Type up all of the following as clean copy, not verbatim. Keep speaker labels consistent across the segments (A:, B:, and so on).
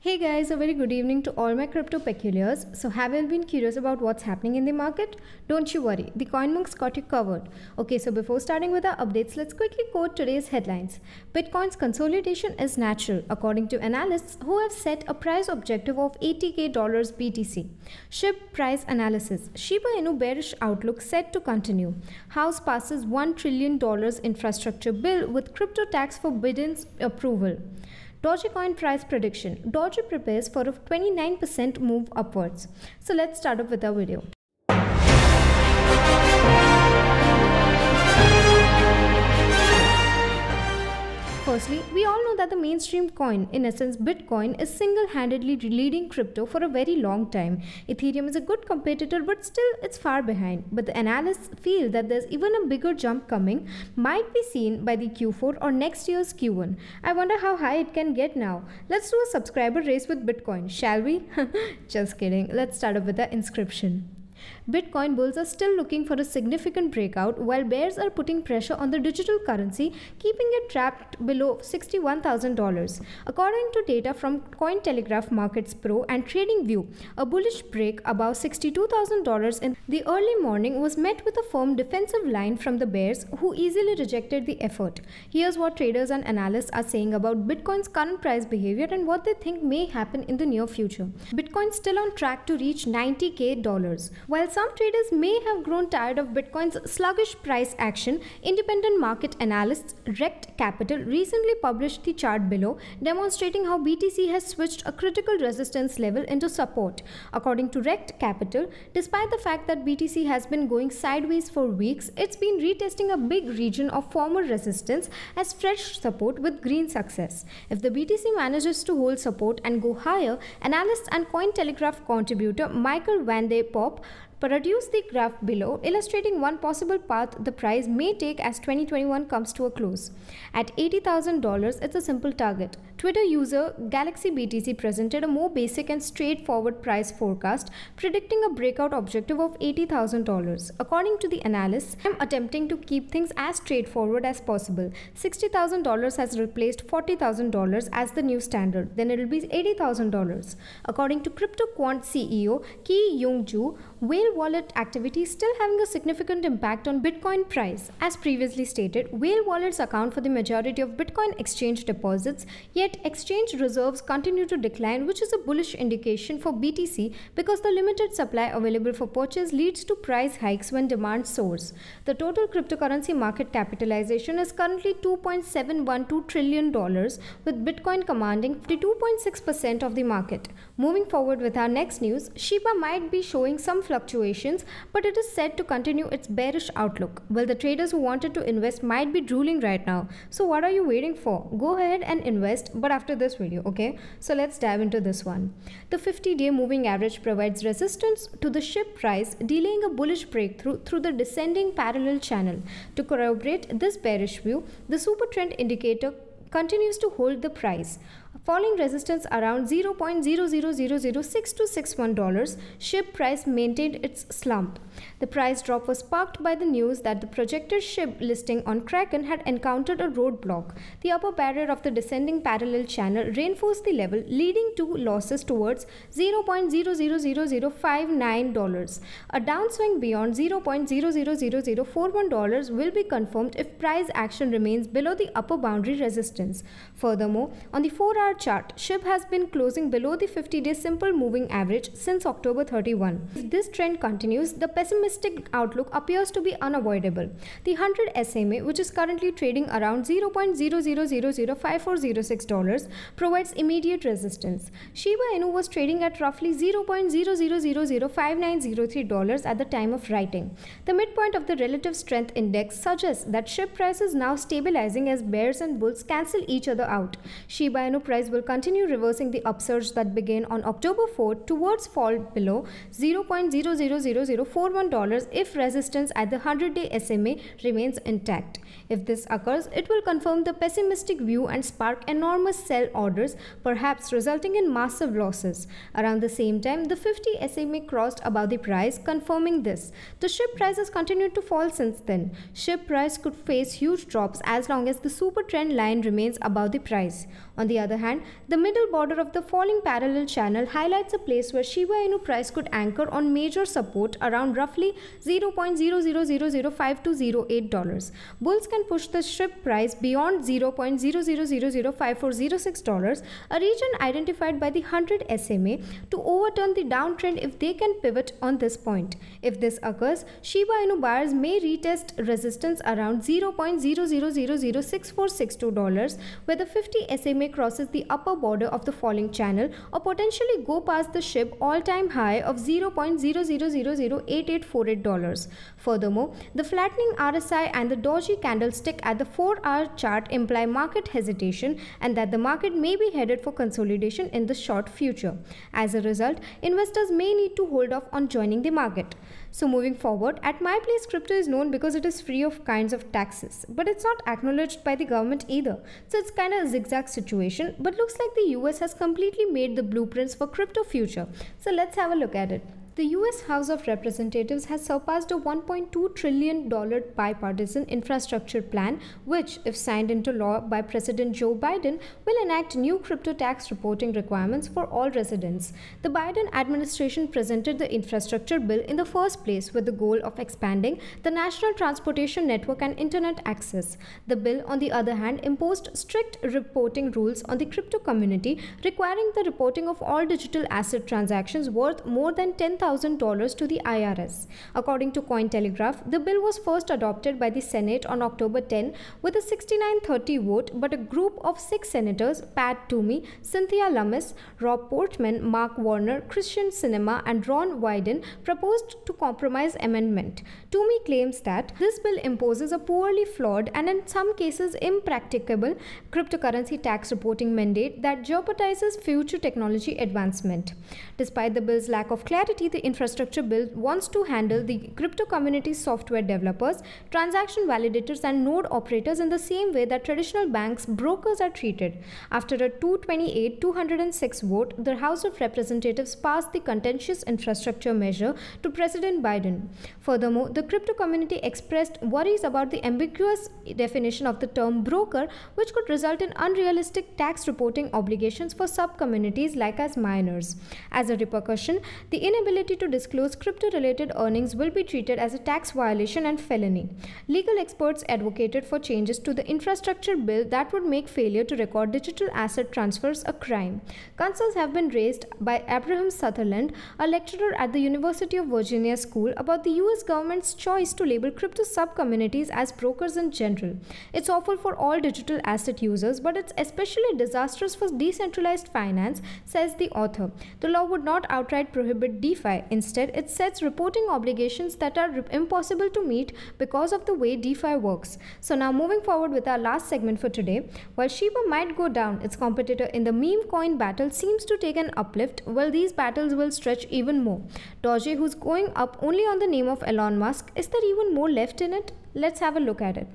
A: Hey guys, a very good evening to all my crypto peculiars. So have you been curious about what's happening in the market? Don't you worry, the CoinMonks got you covered. Okay, so before starting with our updates, let's quickly quote today's headlines. Bitcoin's consolidation is natural, according to analysts who have set a price objective of $80k BTC. SHIB price analysis. Shiba Inu bearish outlook set to continue. House passes $1 trillion infrastructure bill with crypto tax for Biden's approval. Dogecoin price prediction. Doge prepares for a 29% move upwards. So let's start off with our video. Firstly, we all know that the mainstream coin, in essence Bitcoin, is single-handedly leading crypto for a very long time. Ethereum is a good competitor, but still it's far behind. But the analysts feel that there's even a bigger jump coming, might be seen by the Q4 or next year's Q1. I wonder how high it can get now. Let's do a subscriber race with Bitcoin, shall we? Just kidding. Let's start off with the inscription. Bitcoin bulls are still looking for a significant breakout, while bears are putting pressure on the digital currency, keeping it trapped below $61,000. According to data from Cointelegraph Markets Pro and TradingView, a bullish break above $62,000 in the early morning was met with a firm defensive line from the bears, who easily rejected the effort. Here's what traders and analysts are saying about Bitcoin's current price behavior and what they think may happen in the near future. Bitcoin's still on track to reach $90k. While some traders may have grown tired of Bitcoin's sluggish price action, independent market analysts Rekt Capital recently published the chart below, demonstrating how BTC has switched a critical resistance level into support. According to Rekt Capital, despite the fact that BTC has been going sideways for weeks, it's been retesting a big region of former resistance as fresh support with green success. If the BTC manages to hold support and go higher, analysts and Cointelegraph contributor Michael Van de Poppe produced the graph below, illustrating one possible path the price may take as 2021 comes to a close. At $80,000, it's a simple target. Twitter user GalaxyBTC presented a more basic and straightforward price forecast, predicting a breakout objective of $80,000. According to the analysts, I'm attempting to keep things as straightforward as possible. $60,000 has replaced $40,000 as the new standard. Then it'll be $80,000. According to CryptoQuant CEO Ki Young Ju, whale wallet activity is still having a significant impact on Bitcoin price. As previously stated, whale wallets account for the majority of Bitcoin exchange deposits, yet exchange reserves continue to decline, which is a bullish indication for BTC because the limited supply available for purchase leads to price hikes when demand soars. The total cryptocurrency market capitalization is currently $2.712 trillion, with Bitcoin commanding 52.6% of the market. Moving forward with our next news, Shiba might be showing some fluctuations, but it is said to continue its bearish outlook. Well, the traders who wanted to invest might be drooling right now. So what are you waiting for? Go ahead and invest, but after this video, okay? So let's dive into this one. The 50-day moving average provides resistance to the SHIB price, delaying a bullish breakthrough through the descending parallel channel. To corroborate this bearish view, the super trend indicator continues to hold the price. Falling resistance around $0.00006261, SHIB price maintained its slump. The price drop was sparked by the news that the projected SHIB listing on Kraken had encountered a roadblock. The upper barrier of the descending parallel channel reinforced the level, leading to losses towards $0.000059. A downswing beyond $0.000041 will be confirmed if price action remains below the upper boundary resistance. Furthermore, on the 4-hour chart, SHIB has been closing below the 50-day simple moving average since October 31. If this trend continues, the pessimistic outlook appears to be unavoidable. The 100 SMA, which is currently trading around $0.00005406, provides immediate resistance. Shiba Inu was trading at roughly $0.00005903 at the time of writing. The midpoint of the relative strength index suggests that SHIB price is now stabilizing as bears and bulls cancel each other out. Shiba Inu price will continue reversing the upsurge that began on October 4th towards fall below $0.000041 if resistance at the 100-day SMA remains intact. If this occurs, it will confirm the pessimistic view and spark enormous sell orders, perhaps resulting in massive losses. Around the same time, the 50 SMA crossed above the price, confirming this. The SHIB price has continued to fall since then. SHIB price could face huge drops as long as the super trend line remains above the price. On the other hand, hand, the middle border of the falling parallel channel highlights a place where Shiba Inu price could anchor on major support around roughly $0.0005 to $08. Bulls can push the SHIB price beyond $0.00005406, a region identified by the 100 SMA, to overturn the downtrend if they can pivot on this point. If this occurs, Shiba Inu buyers may retest resistance around $0.00006462, where the 50 SMA crosses the upper border of the falling channel, or potentially go past the SHIB all-time high of $0.00008848. Furthermore, the flattening RSI and the doji candlestick at the 4-hour chart imply market hesitation and that the market may be headed for consolidation in the short future. As a result, investors may need to hold off on joining the market. So moving forward, at my place, crypto is known because it is free of kinds of taxes, but it's not acknowledged by the government either. So it's kind of a zigzag situation, but looks like the US has completely made the blueprints for crypto future. So let's have a look at it. The US House of Representatives has surpassed a $1.2 trillion bipartisan infrastructure plan, which, if signed into law by President Joe Biden, will enact new crypto tax reporting requirements for all residents. The Biden administration presented the infrastructure bill in the first place with the goal of expanding the national transportation network and internet access. The bill, on the other hand, imposed strict reporting rules on the crypto community, requiring the reporting of all digital asset transactions worth more than $10,000 to the IRS. According to Cointelegraph, the bill was first adopted by the Senate on October 10 with a 69-30 vote, but a group of 6 senators, Pat Toomey, Cynthia Lummis, Rob Portman, Mark Warner, Christian Sinema, and Ron Wyden, proposed to compromise amendment. Toomey claims that this bill imposes a poorly flawed and in some cases impracticable cryptocurrency tax reporting mandate that jeopardizes future technology advancement. Despite the bill's lack of clarity, the infrastructure bill wants to handle the crypto community's software developers, transaction validators, and node operators in the same way that traditional banks' brokers are treated. After a 228-206 vote, the House of Representatives passed the contentious infrastructure measure to President Biden. Furthermore, the crypto community expressed worries about the ambiguous definition of the term broker, which could result in unrealistic tax reporting obligations for sub-communities like as miners. As a repercussion, the inability to disclose crypto-related earnings will be treated as a tax violation and felony. Legal experts advocated for changes to the infrastructure bill that would make failure to record digital asset transfers a crime. Concerns have been raised by Abraham Sutherland, a lecturer at the University of Virginia School, about the US government's choice to label crypto sub-communities as brokers in general. It's awful for all digital asset users, but it's especially disastrous for decentralized finance, says the author. The law would not outright prohibit DeFi. Instead, it sets reporting obligations that are impossible to meet because of the way DeFi works. So now moving forward with our last segment for today, while Shiba might go down, its competitor in the meme coin battle seems to take an uplift, while these battles will stretch even more. Doge, who's going up only on the name of Elon Musk, is there even more left in it? Let's have a look at it.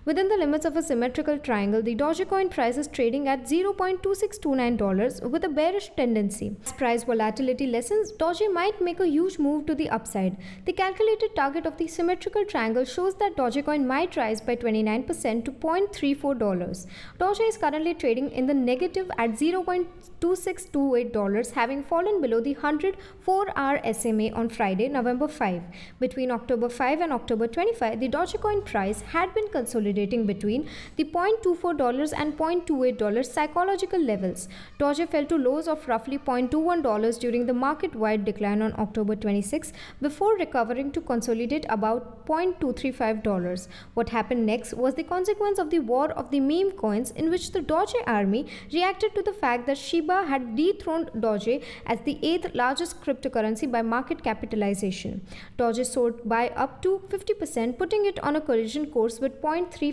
A: Within the limits of a symmetrical triangle, the Dogecoin price is trading at $0.2629 with a bearish tendency. As price volatility lessens, Doge might make a huge move to the upside. The calculated target of the symmetrical triangle shows that Dogecoin might rise by 29% to $0.34. Doge is currently trading in the negative at $0.2628, having fallen below the 100 4-hour SMA on Friday, November 5. Between October 5 and October 25, the Dogecoin price had been consolidating between the $0.24 and $0.28 psychological levels. Doge fell to lows of roughly $0.21 during the market-wide decline on October 26 before recovering to consolidate about $0.235. What happened next was the consequence of the war of the meme coins, in which the Doge army reacted to the fact that Shiba had dethroned Doge as the 8th largest cryptocurrency by market capitalization. Doge soared by up to 50%, putting it on a collision course with $0.355.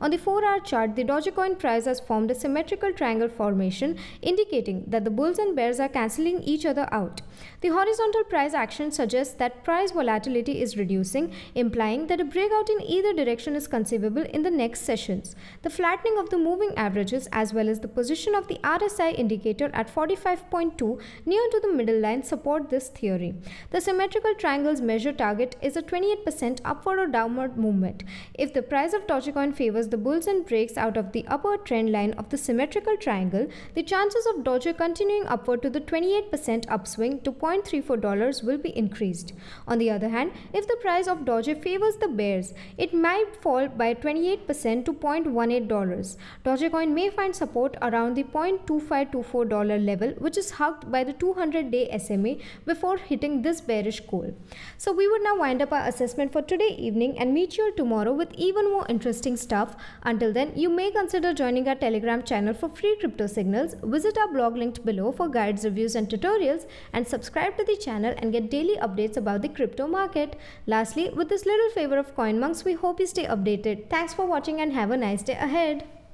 A: On the 4-hour chart, the Dogecoin price has formed a symmetrical triangle formation, indicating that the bulls and bears are cancelling each other out. The horizontal price action suggests that price volatility is reducing, implying that a breakout in either direction is conceivable in the next sessions. The flattening of the moving averages as well as the position of the RSI indicator at 45.2 near to the middle line support this theory. The symmetrical triangle's measure target is a 28% upward or downward movement. If If the price of Dogecoin favors the bulls and breaks out of the upward trend line of the symmetrical triangle, the chances of Doge continuing upward to the 28% upswing to $0.34 will be increased. On the other hand, if the price of Doge favors the bears, it might fall by 28% to $0.18. Dogecoin may find support around the $0.2524 level, which is hugged by the 200-day SMA before hitting this bearish goal. So we would now wind up our assessment for today evening and meet you all tomorrow with even more interesting stuff. Until then, you may consider joining our Telegram channel for free crypto signals, visit our blog linked below for guides, reviews and tutorials, and subscribe to the channel and get daily updates about the crypto market. Lastly, with this little favor of CoinMonks, we hope you stay updated. Thanks for watching and have a nice day ahead.